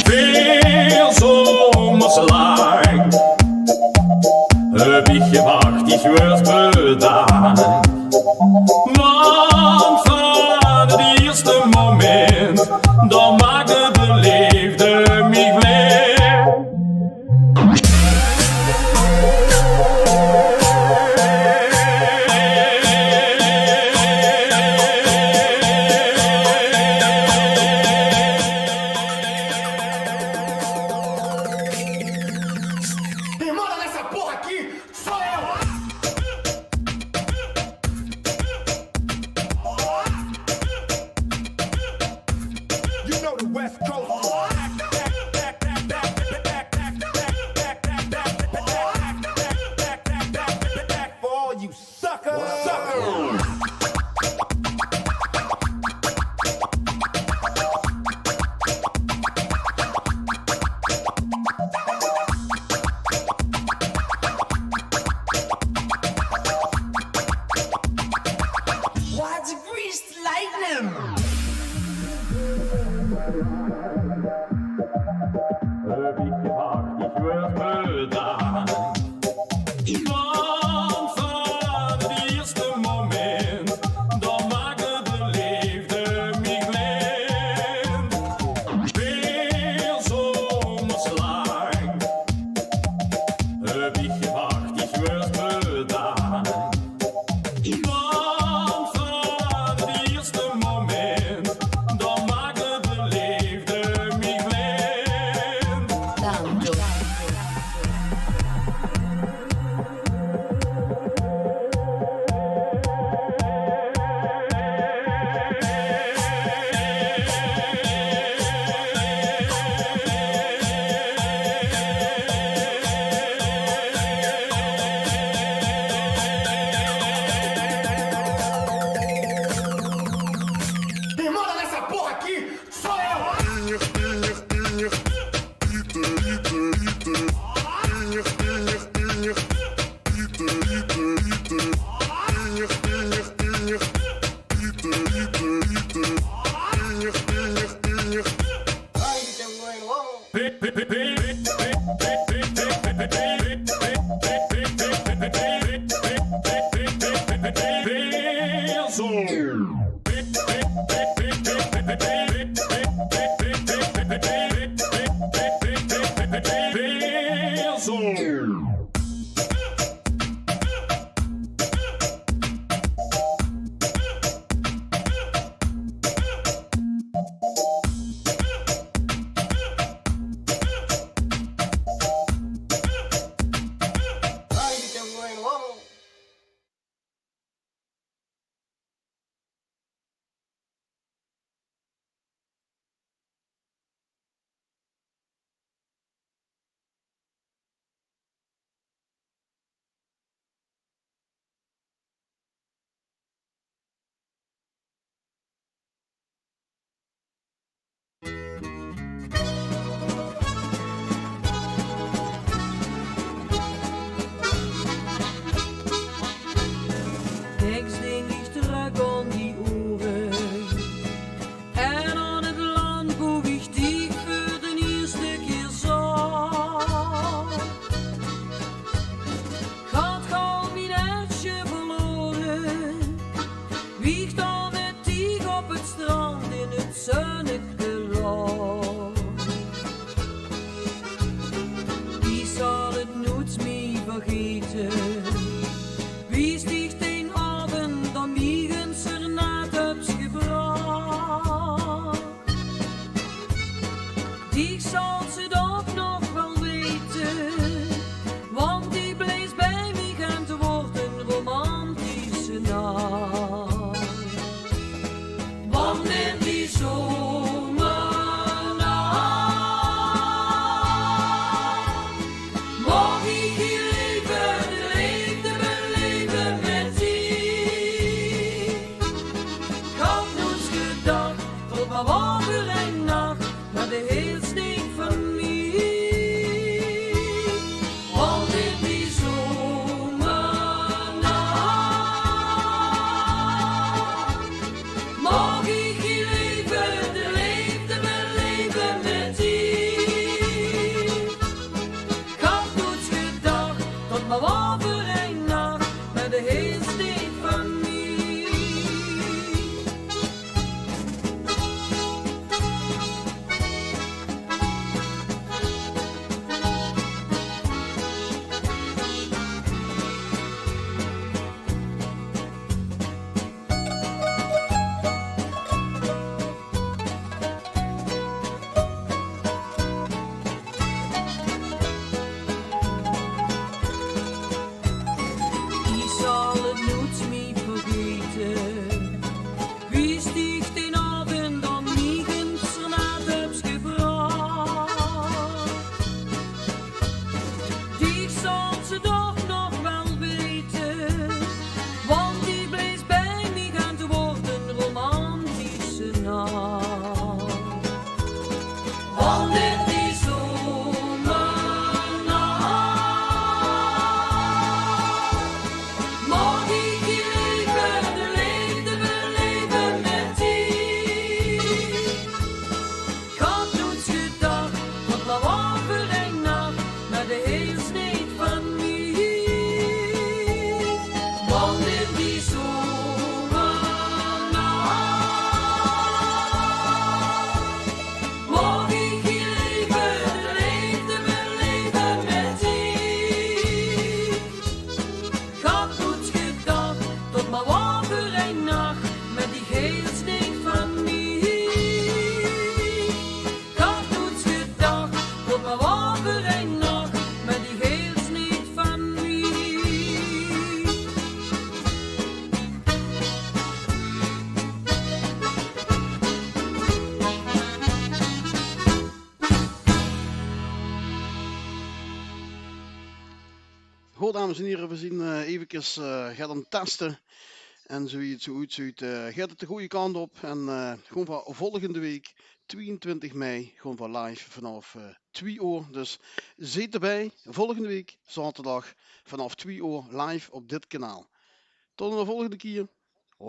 Veel zomerslang heb ik gewacht, ich werd bedankt. Want van het eerste moment, dan maakte de liefde mij blij. Quem manda nessa porra aqui sou eu! You know the West Coast. For all you suckers. What's greased lightning? Heb ik gewacht, ich werd bedankt. Want van het eerste moment, dan maakte de liefde mij blind. Veel zomerslang heb ik gewacht, ich werd bedankt. Want van het eerste moment, dan maakte de liefde mij blind. Tanto. Quem manda nessa porra aqui sou eu! Peso. een nacht met die geel sneeuw van mij. Dat doet gedacht, op maar wat voor een nacht met die geel sneeuw van mij. Goed, dames en heren, we zien even gaat hem testen. En zo het zo uitziet, gaat het de goede kant op. En gewoon van volgende week, 22 mei, gewoon van live vanaf 2 uur. Dus zit erbij, volgende week, zaterdag, vanaf 2 uur live op dit kanaal. Tot de volgende keer.